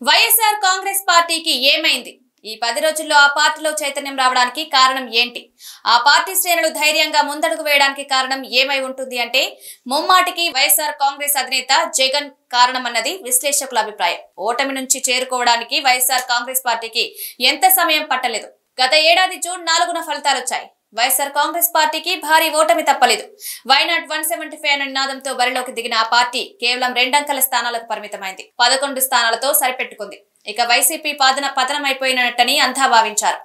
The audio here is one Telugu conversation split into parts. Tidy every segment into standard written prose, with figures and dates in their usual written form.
వైఎస్ఆర్ కాంగ్రెస్ పార్టీకి ఏమైంది? ఈ 10 రోజుల్లో ఆ పార్టీలో చైతన్యం రావడానికి కారణం ఏంటి? ఆ పార్టీ శ్రేణులు ధైర్యంగా ముందడుగు వేయడానికి కారణం ఏమై ఉంటుంది అంటే ముమ్మాటికి వైఎస్ఆర్ కాంగ్రెస్ అధినేత జగన్ కారణమన్నది విశ్లేషకుల అభిప్రాయం. ఓటమి నుంచి చేరుకోవడానికి వైఎస్ఆర్ కాంగ్రెస్ పార్టీకి ఎంత సమయం పట్టలేదు. గత ఏడాది జూన్ 4న ఫలితాలొచ్చాయి. వైఎస్ఆర్ కాంగ్రెస్ పార్టీకి భారీ ఓటమి తప్పలేదు. వైనాట్ 175 అనే నినాదంతో బరిలోకి దిగిన ఆ పార్టీ కేవలం 2 అంకెల స్థానాలకు పరిమితమైంది. 11 స్థానాలతో సరిపెట్టుకుంది. ఇక వైసీపీ పతనమైపోయినట్టని అంతా భావించారు.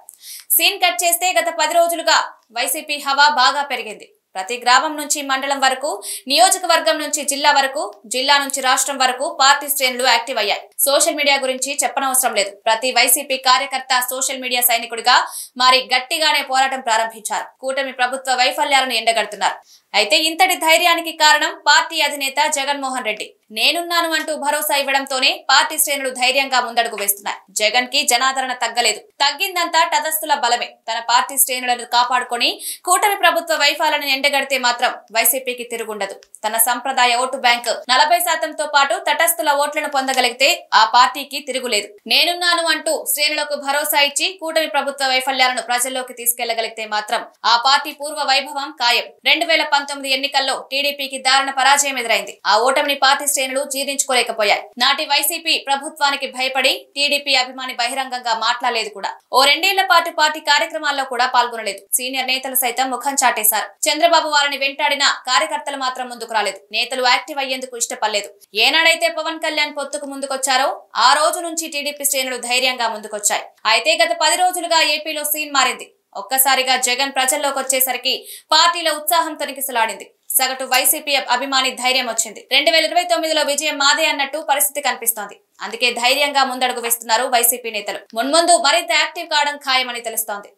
సీన్ కట్ చేస్తే గత 10 రోజులుగా వైసీపీ హవా బాగా పెరిగింది. ప్రతి గ్రామం నుంచి మండలం వరకు, నియోజకవర్గం నుంచి జిల్లా వరకు, జిల్లా నుంచి రాష్ట్రం వరకు పార్టీ శ్రేణులు యాక్టివ్ అయ్యాయి. సోషల్ మీడియా గురించి చెప్పనవసరం లేదు. ప్రతి వైసీపీ కార్యకర్త సోషల్ మీడియా సైనికుడిగా మారి గట్టిగానే పోరాటం ప్రారంభించారు. కూటమి ప్రభుత్వ వైఫల్యాలను ఎండగడుతున్నారు. అయితే ఇంతటి ధైర్యానికి కారణం పార్టీ అధినేత జగన్మోహన్ రెడ్డి. నేనున్నాను అంటూ భరోసా ఇవ్వడంతోనే పార్టీ శ్రేణులు ధైర్యంగా ముందడుగు వేస్తున్నాయి. జగన్ కి జనాదరణ తగ్గలేదు. తగ్గిందంతా తటస్థుల బలమే. తన పార్టీ శ్రేణులను కాపాడుకొని కూటమి ప్రభుత్వ వైఫల్యాలను ఎండగడితే మాత్రం వైసీపీకి తిరుగుండదు. తన సంప్రదాయ ఓటు బ్యాంక్ 40%తో పాటు తటస్థుల ఓట్లను పొందగలిగితే ఆ పార్టీకి తిరుగులేదు. నేనున్నాను అంటూ శ్రేణులకు భరోసా ఇచ్చి కూటమి ప్రభుత్వ వైఫల్యాలను ప్రజల్లోకి తీసుకెళ్లగలిగితే మాత్రం ఆ పార్టీ పూర్వ వైభవం ఖాయం. 2019 ఎన్నికల్లో టీడీపీకి దారుణ పరాజయం ఎదురైంది. ఆ ఓటమిని పార్టీ శ్రేణులు జీర్ణించుకోలేకపోయాయి. నాటి వైసీపీ ప్రభుత్వానికి భయపడి టీడీపీ అభిమాని బహిరంగంగా మాట్లాడలేదు కూడా. ఓ 2 ఏళ్ల పాటు పార్టీ కార్యక్రమాల్లో కూడా పాల్గొనలేదు. సీనియర్ నేతలు సైతం ముఖం చాటేశారు. చంద్రబాబు వారిని వెంటాడిన కార్యకర్తలు మాత్రం ముందుకు రాలేదు. నేతలు యాక్టివ్ అయ్యేందుకు ఇష్టపడలేదు. ఏనాడైతే పవన్ కళ్యాణ్ పొత్తుకు ముందుకొచ్చారో ఆ రోజు నుంచి టీడీపీ శ్రేణులు ధైర్యంగా ముందుకొచ్చాయి. అయితే గత 10 రోజులుగా ఏపీలో సీన్ మారింది. ఒక్కసారిగా జగన్ ప్రజల్లోకి వచ్చేసరికి పార్టీలో ఉత్సాహం తొణికిసలాడింది. సగటు వైసీపీ అభిమాని ధైర్యం వచ్చింది. 2029లో విజయం మాదే అన్నట్టు పరిస్థితి కనిపిస్తోంది. అందుకే ధైర్యంగా ముందడుగు వేస్తున్నారు వైసీపీ నేతలు. మున్ముందు మరింత యాక్టివ్ కావడం ఖాయమని తెలుస్తోంది.